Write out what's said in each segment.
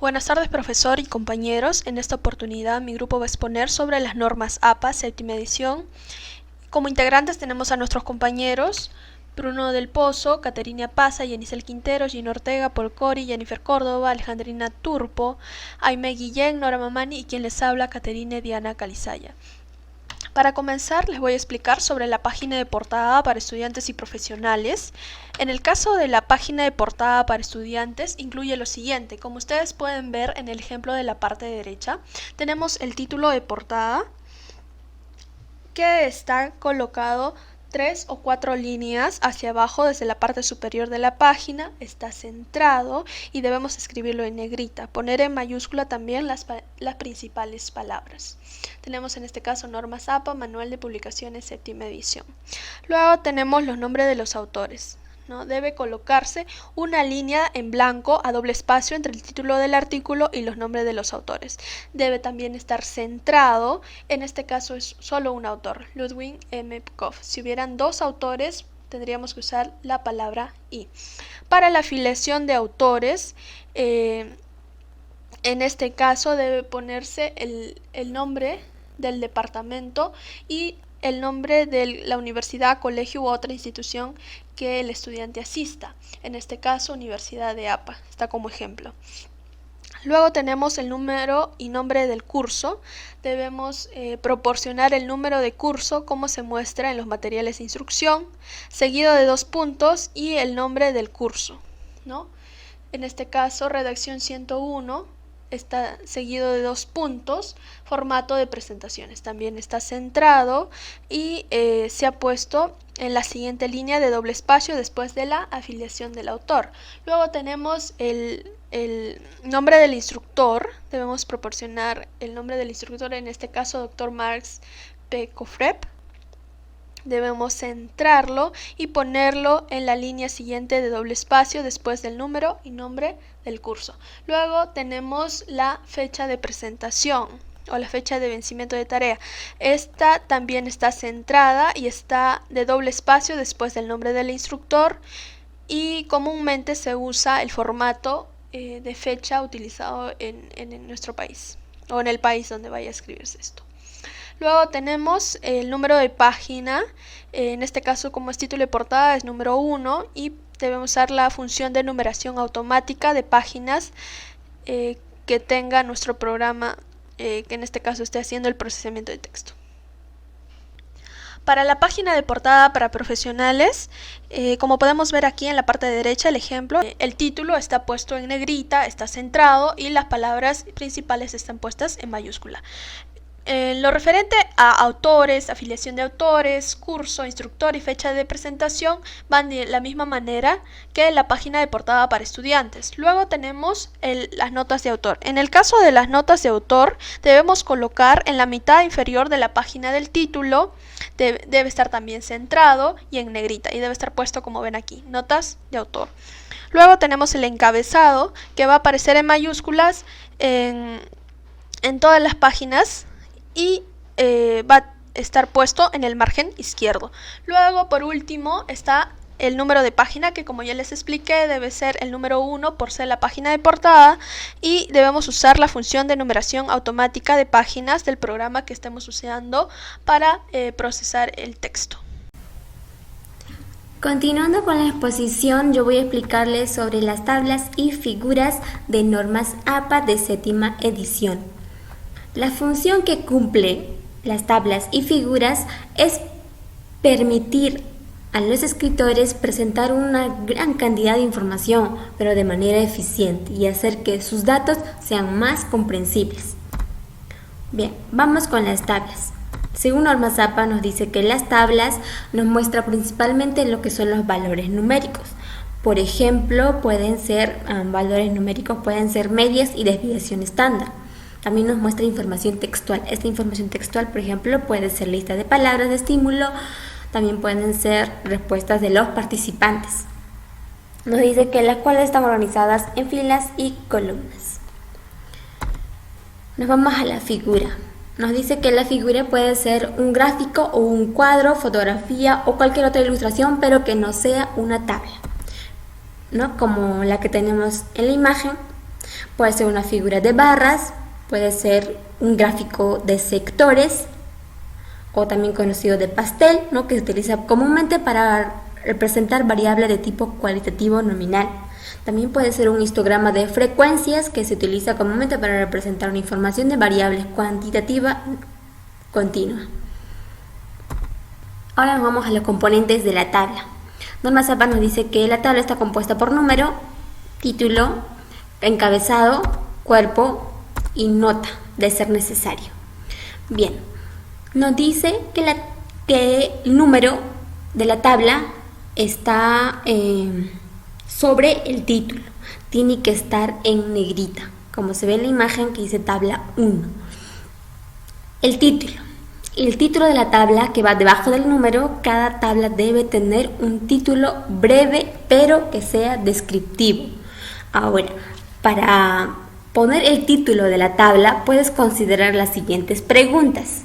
Buenas tardes, profesor y compañeros. En esta oportunidad mi grupo va a exponer sobre las normas APA, séptima edición. Como integrantes tenemos a nuestros compañeros Bruno del Pozo, Caterina Paza, Yenisel Quintero, Gino Ortega, Paul Cori, Jennifer Córdoba, Alejandrina Turpo, Aime Guillén, Nora Mamani y quien les habla, Caterina Diana Calizaya. Para comenzar, les voy a explicar sobre la página de portada para estudiantes y profesionales. En el caso de la página de portada para estudiantes, incluye lo siguiente. Como ustedes pueden ver en el ejemplo de la parte derecha, tenemos el título de portada que está colocado 3 o 4 líneas hacia abajo desde la parte superior de la página, está centrado y debemos escribirlo en negrita, poner en mayúscula también las principales palabras. Tenemos en este caso normas APA, Manual de Publicaciones, séptima edición. Luego tenemos los nombres de los autores. ¿No? Debe colocarse una línea en blanco a doble espacio entre el título del artículo y los nombres de los autores. Debe también estar centrado, en este caso es solo un autor, Ludwig M. Pkov. Si hubieran dos autores, tendríamos que usar la palabra y. Para la afiliación de autores, en este caso debe ponerse el nombre del departamento y el nombre de la universidad, colegio u otra institución que el estudiante asista. En este caso, Universidad de APA, está como ejemplo. Luego tenemos el número y nombre del curso. Debemos proporcionar el número de curso como se muestra en los materiales de instrucción, seguido de 2 puntos y el nombre del curso, ¿no? En este caso, redacción 101. Está seguido de 2 puntos, formato de presentaciones. También está centrado y se ha puesto en la siguiente línea de doble espacio después de la afiliación del autor. Luego tenemos el nombre del instructor. Debemos proporcionar el nombre del instructor, en este caso Dr. Marx P. Kofrep. Debemos centrarlo y ponerlo en la línea siguiente de doble espacio después del número y nombre del curso. Luego tenemos la fecha de presentación o la fecha de vencimiento de tarea. Esta también está centrada y está de doble espacio después del nombre del instructor y comúnmente se usa el formato de fecha utilizado en nuestro país o en el país donde vaya a escribirse esto. Luego tenemos el número de página, en este caso como es título de portada es número 1 y debemos usar la función de numeración automática de páginas que tenga nuestro programa, que en este caso esté haciendo el procesamiento de texto. Para la página de portada para profesionales, como podemos ver aquí en la parte derecha el ejemplo, el título está puesto en negrita, está centrado y las palabras principales están puestas en mayúscula. Lo referente a autores, afiliación de autores, curso, instructor y fecha de presentación van de la misma manera que la página de portada para estudiantes. Luego tenemos las notas de autor. En el caso de las notas de autor debemos colocar en la mitad inferior de la página del título, debe estar también centrado y en negrita y debe estar puesto como ven aquí, notas de autor. Luego tenemos el encabezado que va a aparecer en mayúsculas en todas las páginas y va a estar puesto en el margen izquierdo. Luego, por último, está el número de página que, como ya les expliqué, debe ser el número 1 por ser la página de portada y debemos usar la función de numeración automática de páginas del programa que estemos usando para procesar el texto. Continuando con la exposición, yo voy a explicarles sobre las tablas y figuras de normas APA de séptima edición. La función que cumple las tablas y figuras es permitir a los escritores presentar una gran cantidad de información, pero de manera eficiente y hacer que sus datos sean más comprensibles. Bien, vamos con las tablas. Según normas APA nos dice que las tablas nos muestran principalmente lo que son los valores numéricos. Por ejemplo, valores numéricos pueden ser medias y desviación estándar. También nos muestra información textual. Esta información textual, por ejemplo, puede ser lista de palabras de estímulo, también pueden ser respuestas de los participantes. Nos dice que las cuales están organizadas en filas y columnas. Nos vamos a la figura. Nos dice que la figura puede ser un gráfico o un cuadro, fotografía o cualquier otra ilustración, pero que no sea una tabla, ¿no? Como la que tenemos en la imagen. Puede ser una figura de barras, puede ser un gráfico de sectores o también conocido de pastel, ¿no? Que se utiliza comúnmente para representar variables de tipo cualitativo nominal. También puede ser un histograma de frecuencias que se utiliza comúnmente para representar una información de variables cuantitativa continua. Ahora nos vamos a los componentes de la tabla. Normas APA nos dice que la tabla está compuesta por número, título, encabezado, cuerpo y nota, de ser necesario. Bien, nos dice que el número de la tabla está sobre el título. Tiene que estar en negrita, como se ve en la imagen que dice tabla 1. El título de la tabla que va debajo del número. Cada tabla debe tener un título breve pero que sea descriptivo. Ahora, para poner el título de la tabla puedes considerar las siguientes preguntas.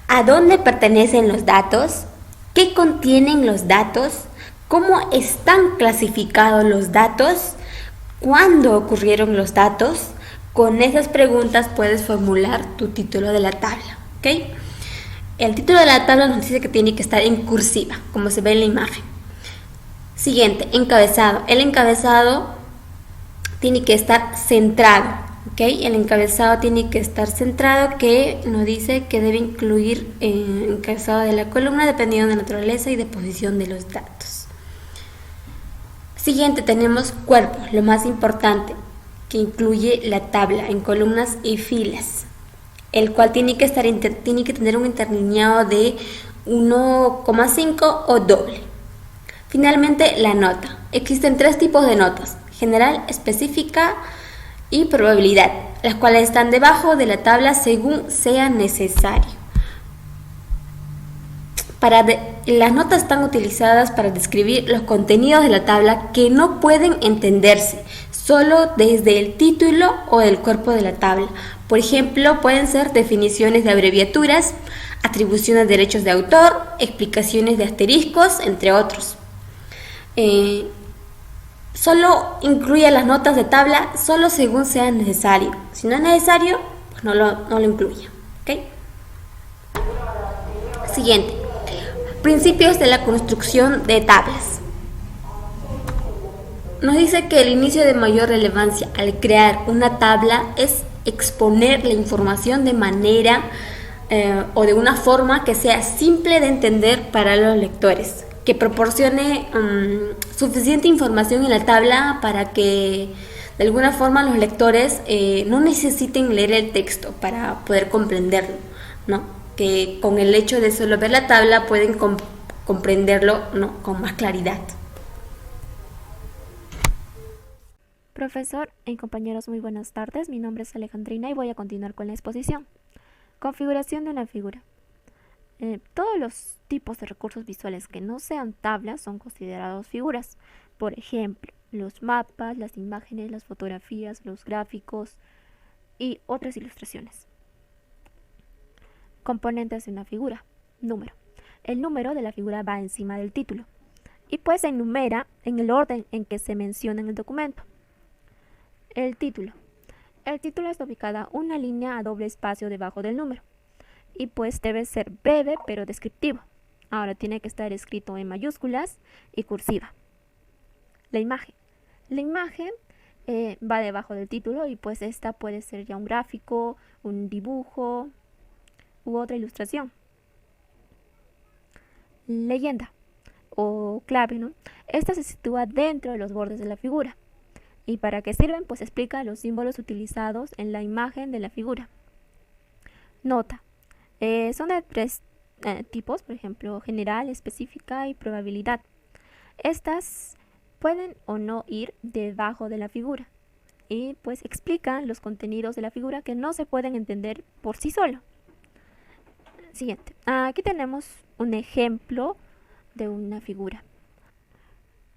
¿A dónde pertenecen los datos? ¿Qué contienen los datos? ¿Cómo están clasificados los datos? ¿Cuándo ocurrieron los datos? Con esas preguntas puedes formular tu título de la tabla, ¿ok? El título de la tabla nos dice que tiene que estar en cursiva, como se ve en la imagen. Siguiente, encabezado. El encabezado tiene que estar centrado, ¿ok? El encabezado tiene que estar centrado, que nos dice que debe incluir encabezado de la columna dependiendo de la naturaleza y de posición de los datos. Siguiente, tenemos cuerpo, lo más importante, que incluye la tabla en columnas y filas, el cual tiene que tener un interlineado de 1,5 o doble. Finalmente, la nota. Existen 3 tipos de notas: general, específica y probabilidad, las cuales están debajo de la tabla según sea necesario. Las notas están utilizadas para describir los contenidos de la tabla que no pueden entenderse solo desde el título o el cuerpo de la tabla. Por ejemplo, pueden ser definiciones de abreviaturas, atribuciones de derechos de autor, explicaciones de asteriscos, entre otros. Solo incluye las notas de tabla solo según sea necesario. Si no es necesario, pues no lo incluye. ¿Okay? Siguiente. Principios de la construcción de tablas. Nos dice que el inicio de mayor relevancia al crear una tabla es exponer la información de manera o de una forma que sea simple de entender para los lectores, que proporcione suficiente información en la tabla para que de alguna forma los lectores no necesiten leer el texto para poder comprenderlo, ¿no? Que con el hecho de solo ver la tabla pueden comprenderlo, ¿no?, con más claridad. Profesor y compañeros, muy buenas tardes. Mi nombre es Alejandrina y voy a continuar con la exposición. Configuración de una figura. Todos los tipos de recursos visuales que no sean tablas son considerados figuras. Por ejemplo, los mapas, las imágenes, las fotografías, los gráficos y otras ilustraciones. Componentes de una figura. Número. El número de la figura va encima del título y pues se enumera en el orden en que se menciona en el documento. El título. El título está ubicada una línea a doble espacio debajo del número y pues debe ser breve pero descriptivo. Ahora tiene que estar escrito en mayúsculas y cursiva. La imagen. La imagen va debajo del título y pues esta puede ser ya un gráfico, un dibujo u otra ilustración. Leyenda o clave, ¿no? Esta se sitúa dentro de los bordes de la figura. ¿Y para qué sirven? Pues explica los símbolos utilizados en la imagen de la figura. Nota. Son de 3 tipos, por ejemplo, general, específica y probabilidad. Estas pueden o no ir debajo de la figura y pues explican los contenidos de la figura que no se pueden entender por sí solo. Siguiente. Aquí tenemos un ejemplo de una figura.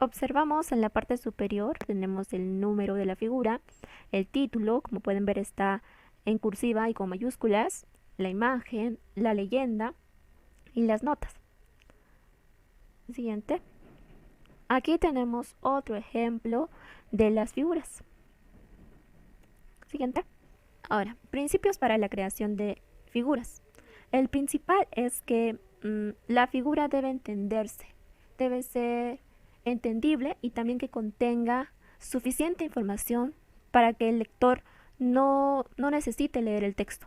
Observamos en la parte superior, tenemos el número de la figura, el título, como pueden ver está en cursiva y con mayúsculas, la imagen, la leyenda y las notas. Siguiente. Aquí tenemos otro ejemplo de las figuras. Siguiente. Ahora, principios para la creación de figuras. El principal es que la figura debe entenderse, debe ser entendible y también que contenga suficiente información para que el lector no necesite leer el texto.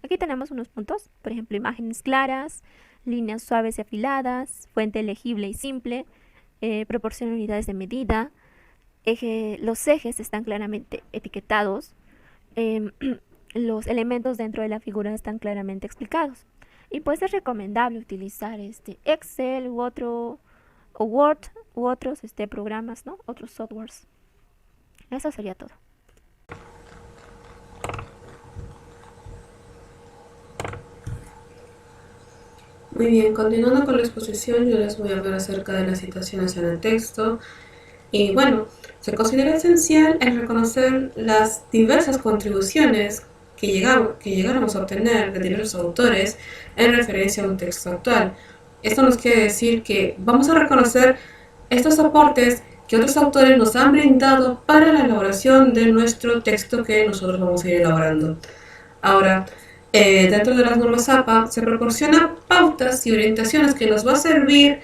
Aquí tenemos unos puntos, por ejemplo, imágenes claras, líneas suaves y afiladas, fuente legible y simple, proporciona unidades de medida, los ejes están claramente etiquetados, los elementos dentro de la figura están claramente explicados. Y pues es recomendable utilizar Excel o Word u otros programas, ¿no? Otros softwares. Eso sería todo. Muy bien, continuando con la exposición, yo les voy a hablar acerca de las citaciones en el texto. Y bueno, se considera esencial el reconocer las diversas contribuciones que llegáramos a obtener de diversos autores en referencia a un texto actual. Esto nos quiere decir que vamos a reconocer estos aportes que otros autores nos han brindado para la elaboración de nuestro texto que nosotros vamos a ir elaborando. Ahora, dentro de las normas APA se proporciona pautas y orientaciones que nos va a servir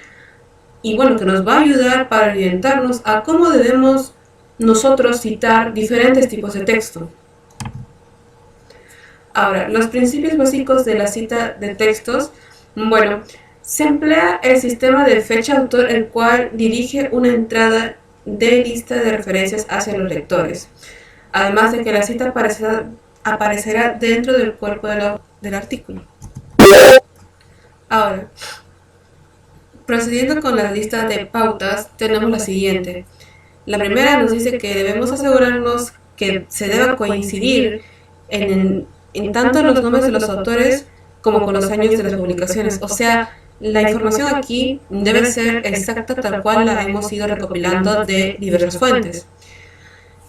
y bueno, que nos va a ayudar para orientarnos a cómo debemos nosotros citar diferentes tipos de texto. Ahora, los principios básicos de la cita de textos, bueno, se emplea el sistema de fecha-autor, el cual dirige una entrada de lista de referencias hacia los lectores, además de que la cita aparecerá dentro del cuerpo del artículo. Ahora, procediendo con la lista de pautas, tenemos la siguiente. La primera nos dice que debemos asegurarnos que se deba coincidir en tanto los nombres de los autores como con los años de las publicaciones. O sea, la información aquí debe ser exacta tal cual la hemos ido recopilando de diversas fuentes.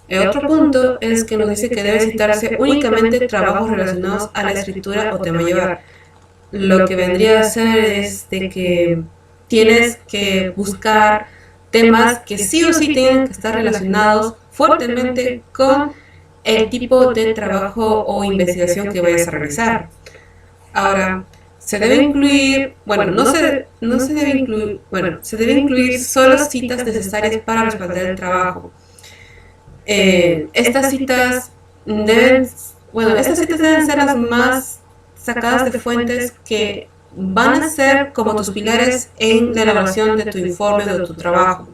El otro punto es que nos dice que debe citarse únicamente trabajos relacionados a la escritura o tema llevar. Lo que vendría a ser es de que tienes que buscar temas que sí o sí tienen que estar relacionados fuertemente con el tipo de trabajo o investigación que vayas a realizar. Ahora, se debe incluir, se debe incluir solo citas necesarias para respaldar el trabajo. Estas citas deben ser las más sacadas de fuentes que van a ser como tus pilares en la elaboración de tu informe o de tu trabajo.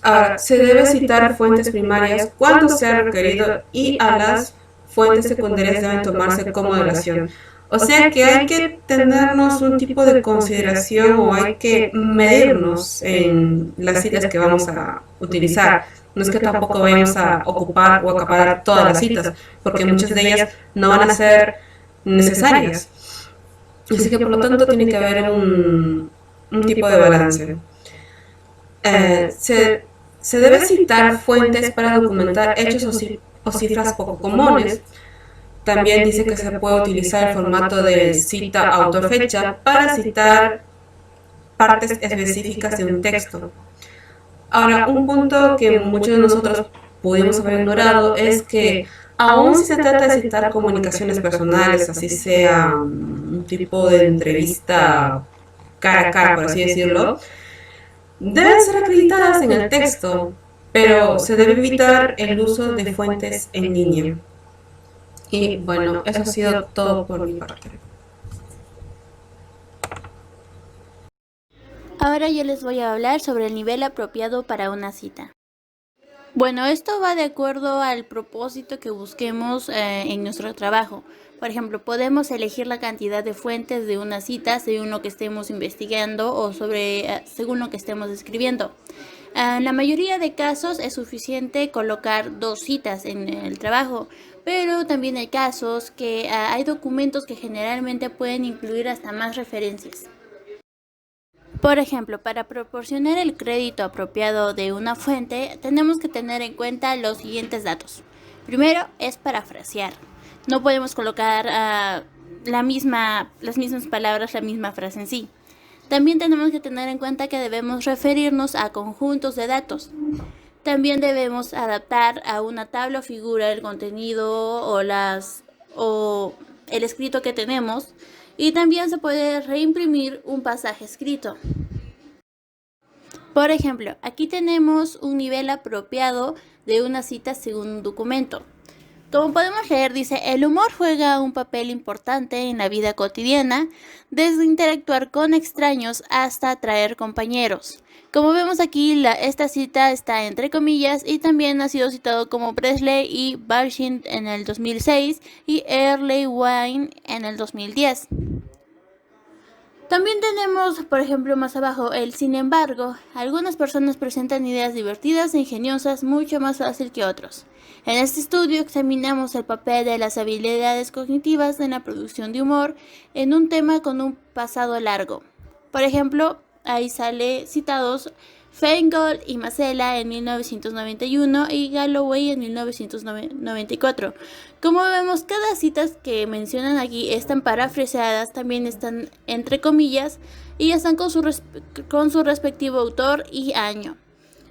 Ahora, se debe citar fuentes primarias cuando sea requerido y a las fuentes secundarias deben tomarse como moderación. O sea que hay que tenernos un tipo de consideración o hay que medirnos en las citas que vamos a utilizar. No es que tampoco vayamos a ocupar o acaparar todas las citas, porque muchas de ellas no van a ser necesarias. Así que por lo tanto tiene que haber un tipo de balance. Se debe citar fuentes para documentar hechos o cifras poco comunes. También dice que se puede utilizar el formato de cita autor-fecha para citar partes específicas de un texto. Ahora, un punto que muchos de nosotros pudimos haber ignorado es que aun si se trata de citar comunicaciones personales, así sea un tipo de entrevista cara a cara, por así decirlo, deben ser acreditadas en el texto, pero se debe evitar el uso de fuentes en línea. Y bueno, eso ha sido todo por mi parte. Ahora yo les voy a hablar sobre el nivel apropiado para una cita. Bueno, esto va de acuerdo al propósito que busquemos en nuestro trabajo. Por ejemplo, podemos elegir la cantidad de fuentes de una cita según lo que estemos investigando o según lo que estemos escribiendo. En la mayoría de casos es suficiente colocar 2 citas en el trabajo, pero también hay casos que hay documentos que generalmente pueden incluir hasta más referencias. Por ejemplo, para proporcionar el crédito apropiado de una fuente, tenemos que tener en cuenta los siguientes datos. Primero, es parafrasear. No podemos colocar las mismas palabras, la misma frase en sí. También tenemos que tener en cuenta que debemos referirnos a conjuntos de datos. También debemos adaptar a una tabla o figura el contenido o el escrito que tenemos, y también se puede reimprimir un pasaje escrito. Por ejemplo, aquí tenemos un nivel apropiado de una cita según un documento. Como podemos leer, dice: el humor juega un papel importante en la vida cotidiana, desde interactuar con extraños hasta atraer compañeros. Como vemos aquí, esta cita está entre comillas y también ha sido citado como Presley y Barshin en el 2006 y Early Wine en el 2010. También tenemos, por ejemplo, más abajo, el sin embargo. Algunas personas presentan ideas divertidas e ingeniosas mucho más fácil que otros. En este estudio examinamos el papel de las habilidades cognitivas en la producción de humor en un tema con un pasado largo. Por ejemplo, ahí sale citados Feingold y Masella en 1991 y Galloway en 1994. Como vemos, cada cita que mencionan aquí están parafraseadas, también están entre comillas y están con su respectivo autor y año.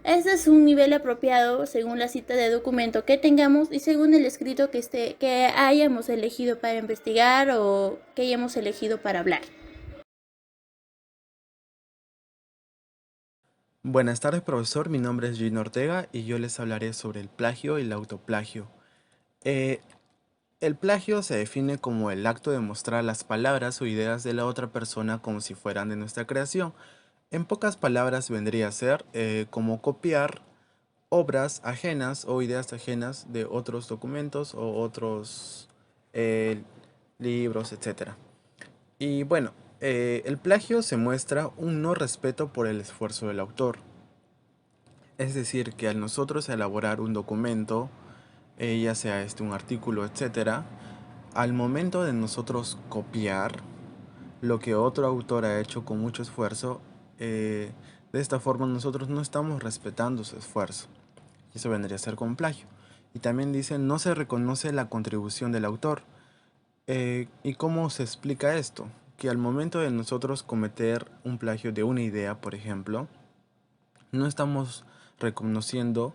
Este es un nivel apropiado según la cita de documento que tengamos y según el escrito que hayamos elegido para investigar o que hayamos elegido para hablar. Buenas tardes, profesor. Mi nombre es Gino Ortega y yo les hablaré sobre el plagio y el autoplagio. Eh, el plagio se define como el acto de mostrar las palabras o ideas de la otra persona como si fueran de nuestra creación. En pocas palabras vendría a ser como copiar obras ajenas o ideas ajenas de otros documentos o otros eh, libros, etcétera. Y bueno, el plagio se muestra un no respeto por el esfuerzo del autor. Es decir, que al nosotros elaborar un documento, ya sea un artículo, etcétera, al momento de nosotros copiar lo que otro autor ha hecho con mucho esfuerzo, de esta forma nosotros no estamos respetando su esfuerzo. Y eso vendría a ser como plagio. Y también dice, no se reconoce la contribución del autor. ¿Y cómo se explica esto? Que al momento de nosotros cometer un plagio de una idea, por ejemplo, no estamos reconociendo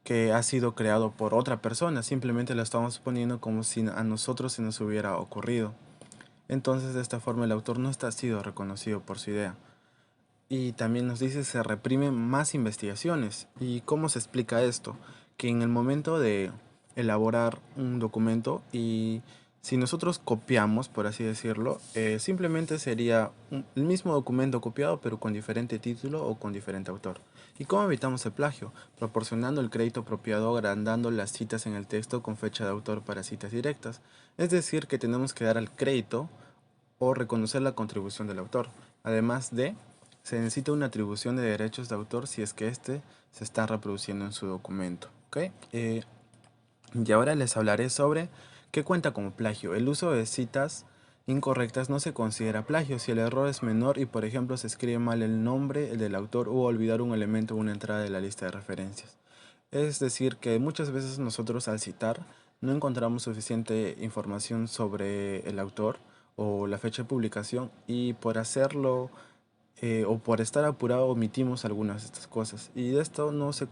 que ha sido creado por otra persona, simplemente lo estamos poniendo como si a nosotros se nos hubiera ocurrido. Entonces, de esta forma el autor no está sido reconocido por su idea. Y también nos dice se reprimen más investigaciones. ¿Y cómo se explica esto? Que en el momento de elaborar un documento y si nosotros copiamos, por así decirlo, simplemente sería el mismo documento copiado pero con diferente título o con diferente autor. ¿Y cómo evitamos el plagio? Proporcionando el crédito apropiado, agrandando las citas en el texto con fecha de autor para citas directas. Es decir, que tenemos que dar al crédito o reconocer la contribución del autor. Además de, se necesita una atribución de derechos de autor si es que éste se está reproduciendo en su documento. ¿Ok? Y ahora les hablaré sobre qué cuenta como plagio. El uso de citas incorrectas no se considera plagio si el error es menor y, por ejemplo, se escribe mal el nombre del autor o olvidar un elemento o una entrada de la lista de referencias. Es decir, que muchas veces nosotros al citar no encontramos suficiente información sobre el autor o la fecha de publicación y por hacerlo o por estar apurado omitimos algunas de estas cosas y de esto no se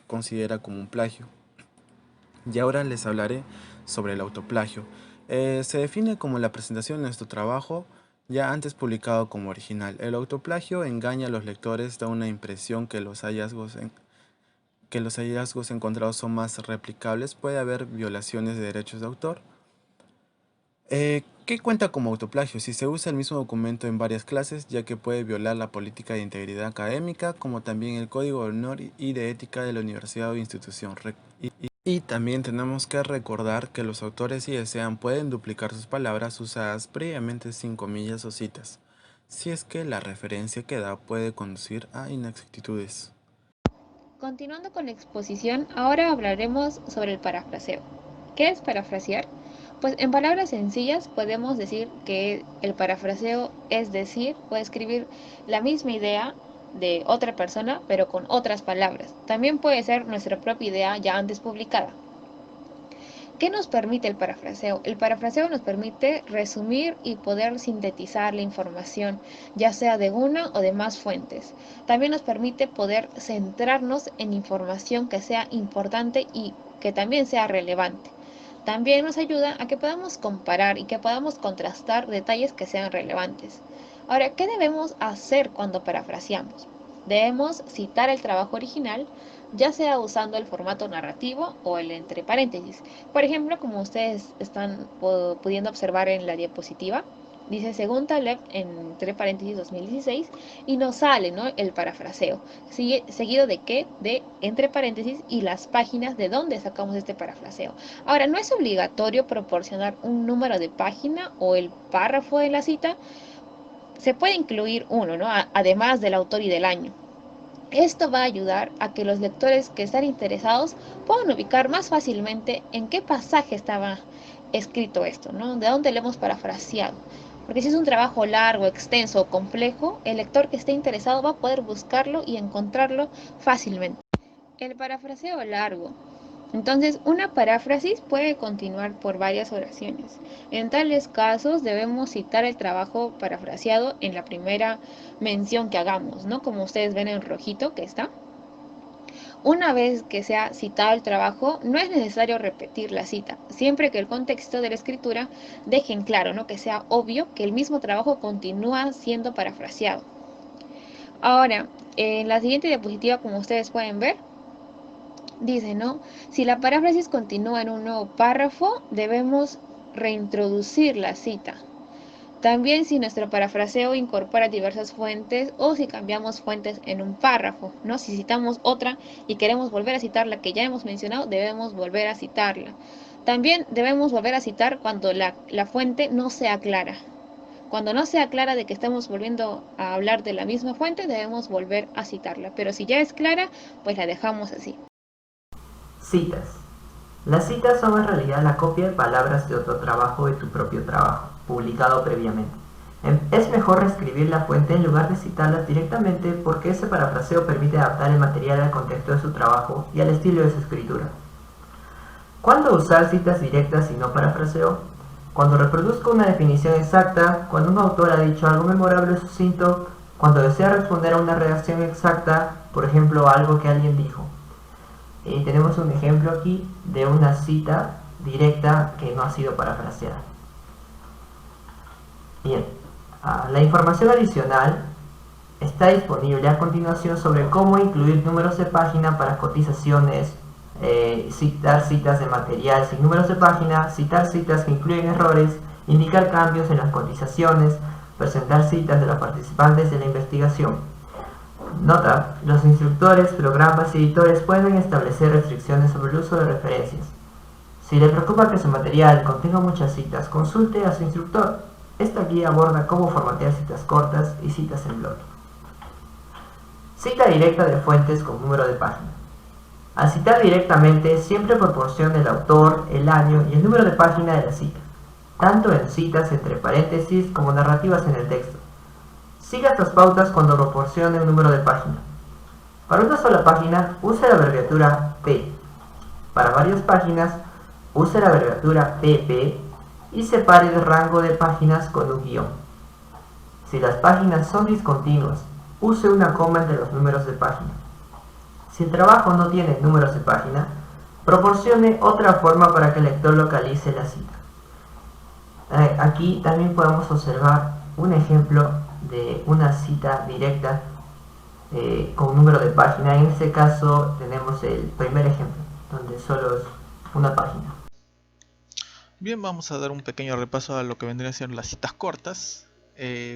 considera como un plagio. Y ahora les hablaré sobre el autoplagio. Se define como la presentación de nuestro trabajo ya antes publicado como original. El autoplagio engaña a los lectores, da una impresión que los hallazgos encontrados son más replicables. Puede haber violaciones de derechos de autor. ¿Qué cuenta como autoplagio? Si se usa el mismo documento en varias clases, ya que puede violar la política de integridad académica, como también el código de honor y de ética de la universidad o institución. Y también tenemos que recordar que los autores, si desean, pueden duplicar sus palabras usadas previamente sin comillas o citas, si es que la referencia que da puede conducir a inexactitudes. Continuando con la exposición, ahora hablaremos sobre el parafraseo. ¿Qué es parafrasear? Pues en palabras sencillas podemos decir que el parafraseo es decir o escribir la misma idea de otra persona pero con otras palabras. También puede ser nuestra propia idea ya antes publicada. ¿Qué nos permite el parafraseo? El parafraseo nos permite resumir y poder sintetizar la información, ya sea de una o de más fuentes. También nos permite poder centrarnos en información que sea importante y que también sea relevante. También nos ayuda a que podamos comparar y que podamos contrastar detalles que sean relevantes. Ahora, ¿qué debemos hacer cuando parafraseamos? Debemos citar el trabajo original, ya sea usando el formato narrativo o el entre paréntesis. Por ejemplo, como ustedes están pudiendo observar en la diapositiva, dice según Taleb entre paréntesis 2016 y nos sale, ¿no?, el parafraseo. Seguido de qué, de entre paréntesis y las páginas de donde sacamos este parafraseo. Ahora, no es obligatorio proporcionar un número de página o el párrafo de la cita. Se puede incluir uno, ¿no?, además del autor y del año. Esto va a ayudar a que los lectores que están interesados puedan ubicar más fácilmente en qué pasaje estaba escrito esto, ¿no? De dónde le hemos parafraseado. Porque si es un trabajo largo, extenso o complejo, el lector que esté interesado va a poder buscarlo y encontrarlo fácilmente. El parafraseo largo. Entonces, una paráfrasis puede continuar por varias oraciones. En tales casos debemos citar el trabajo parafraseado en la primera mención que hagamos, ¿no? Como ustedes ven en rojito que está. Una vez que se ha citado el trabajo, no es necesario repetir la cita, siempre que el contexto de la escritura deje en claro, ¿no?, que sea obvio que el mismo trabajo continúa siendo parafraseado. Ahora, en la siguiente diapositiva, como ustedes pueden ver, dice, ¿no?, si la paráfrasis continúa en un nuevo párrafo, debemos reintroducir la cita. También si nuestro parafraseo incorpora diversas fuentes o si cambiamos fuentes en un párrafo, ¿no? Si citamos otra y queremos volver a citar la que ya hemos mencionado, debemos volver a citarla. También debemos volver a citar cuando la fuente no sea clara. Cuando no sea clara de que estamos volviendo a hablar de la misma fuente, debemos volver a citarla. Pero si ya es clara, pues la dejamos así. Citas. Las citas son en realidad la copia de palabras de otro trabajo de tu propio trabajo, publicado previamente. Es mejor reescribir la fuente en lugar de citarlas directamente porque ese parafraseo permite adaptar el material al contexto de su trabajo y al estilo de su escritura. ¿Cuándo usar citas directas y no parafraseo? Cuando reproduzco una definición exacta, cuando un autor ha dicho algo memorable o sucinto, cuando desea responder a una redacción exacta, por ejemplo, a algo que alguien dijo. Tenemos un ejemplo aquí de una cita directa que no ha sido parafraseada. Bien, la información adicional está disponible a continuación sobre cómo incluir números de página para cotizaciones, citar citas de material sin números de página, citar citas que incluyen errores, indicar cambios en las cotizaciones, presentar citas de los participantes de la investigación. Nota, los instructores, programas y editores pueden establecer restricciones sobre el uso de referencias. Si le preocupa que su material contenga muchas citas, consulte a su instructor. Esta guía aborda cómo formatear citas cortas y citas en bloque. Cita directa de fuentes con número de página. Al citar directamente, siempre proporcione el autor, el año y el número de página de la cita, tanto en citas entre paréntesis como narrativas en el texto. Siga estas pautas cuando proporcione un número de página. Para una sola página, use la abreviatura P. Para varias páginas, use la abreviatura PP y separe el rango de páginas con un guión. Si las páginas son discontinuas, use una coma entre los números de página. Si el trabajo no tiene números de página, proporcione otra forma para que el lector localice la cita. Aquí también podemos observar un ejemplo de una cita directa con número de página. En este caso tenemos el primer ejemplo, donde solo es una página. Bien, vamos a dar un pequeño repaso a lo que vendrían a ser las citas cortas.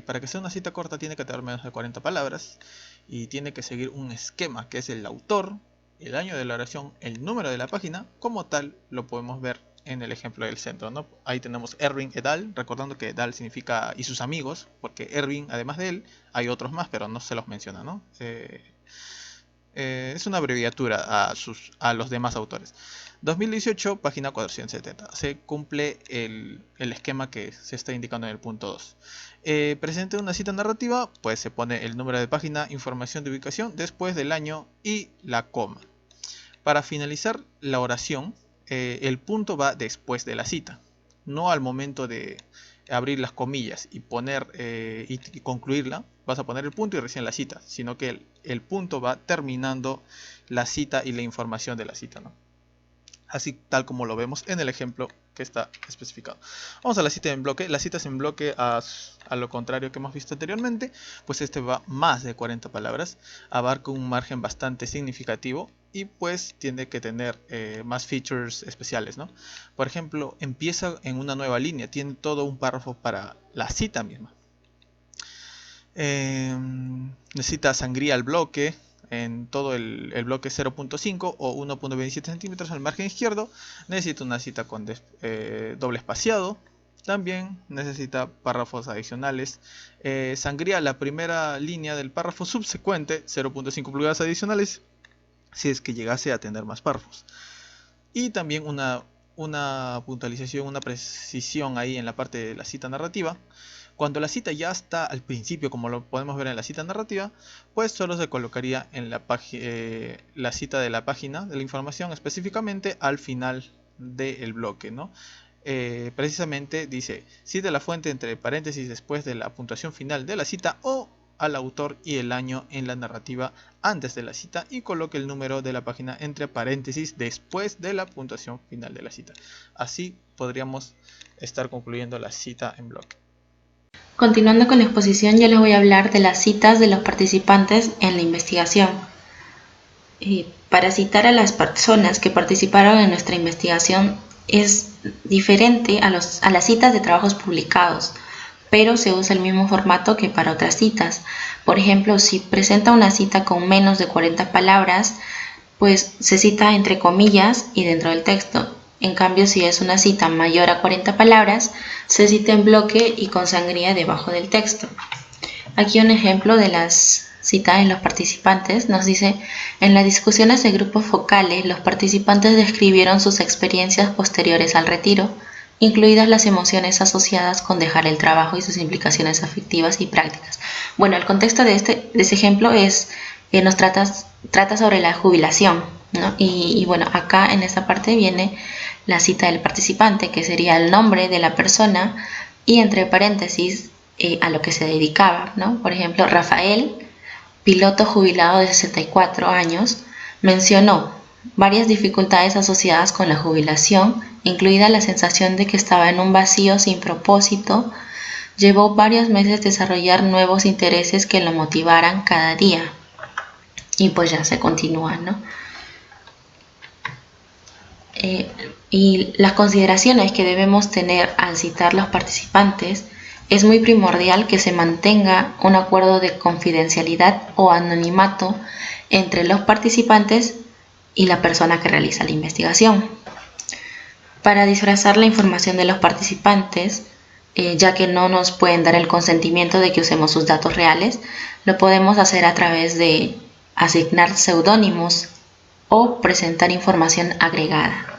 Para que sea una cita corta tiene que tener menos de 40 palabras y tiene que seguir un esquema que es el autor, el año de la oración, el número de la página. Como tal lo podemos ver en el ejemplo del centro, ¿no? Ahí tenemos Erwin et al, recordando que et al significa y sus amigos, porque Erwin, además de él, hay otros más, pero no se los menciona, ¿no? Es una abreviatura a los demás autores. 2018, página 470. Se cumple el esquema que se está indicando en el punto 2. Presente una cita narrativa, pues se pone el número de página, información de ubicación, después del año y la coma. Para finalizar la oración, el punto va después de la cita, no al momento de abrir las comillas y poner y concluirla. Vas a poner el punto y recién la cita, sino que el punto va terminando la cita y la información de la cita, ¿no? Así tal como lo vemos en el ejemplo que está especificado. Vamos a la cita en bloque. Las citas en bloque, a lo contrario que hemos visto anteriormente, pues este va más de 40 palabras, abarca un margen bastante significativo y pues tiene que tener más features especiales, ¿no? Por ejemplo, empieza en una nueva línea, tiene todo un párrafo para la cita misma. Necesita sangría al bloque en todo el bloque 0.5 o 1.27 centímetros al margen izquierdo. Necesita una cita con doble espaciado. También necesita párrafos adicionales. Sangría la primera línea del párrafo subsecuente, 0.5 pulgadas adicionales, si es que llegase a tener más párrafos. Y también una puntualización, una precisión ahí en la parte de la cita narrativa. Cuando la cita ya está al principio, como lo podemos ver en la cita narrativa, pues solo se colocaría en la cita de la página de la información, específicamente al final del bloque, ¿no? Precisamente dice, cite la fuente entre paréntesis después de la puntuación final de la cita, o al autor y el año en la narrativa antes de la cita, y coloque el número de la página entre paréntesis después de la puntuación final de la cita. Así podríamos estar concluyendo la cita en bloque. Continuando con la exposición, yo les voy a hablar de las citas de los participantes en la investigación. Para citar a las personas que participaron en nuestra investigación es diferente a las citas de trabajos publicados, pero se usa el mismo formato que para otras citas. Por ejemplo, si presenta una cita con menos de 40 palabras, pues se cita entre comillas y dentro del texto. En cambio, si es una cita mayor a 40 palabras, se cita en bloque y con sangría debajo del texto. Aquí un ejemplo de las citas en los participantes nos dice: en las discusiones de grupos focales, los participantes describieron sus experiencias posteriores al retiro, incluidas las emociones asociadas con dejar el trabajo y sus implicaciones afectivas y prácticas. Bueno, el contexto de ese ejemplo es que nos trata sobre la jubilación, ¿no? Y bueno, acá en esta parte viene la cita del participante, que sería el nombre de la persona y entre paréntesis a lo que se dedicaba, ¿no? Por ejemplo, Rafael, piloto jubilado de 64 años, mencionó varias dificultades asociadas con la jubilación, incluida la sensación de que estaba en un vacío sin propósito. Llevó varios meses desarrollar nuevos intereses que lo motivaran cada día. Y pues ya se continúa, ¿no? Y las consideraciones que debemos tener al citar los participantes: es muy primordial que se mantenga un acuerdo de confidencialidad o anonimato entre los participantes y la persona que realiza la investigación. Para disfrazar la información de los participantes, ya que no nos pueden dar el consentimiento de que usemos sus datos reales, lo podemos hacer a través de asignar seudónimos o presentar información agregada.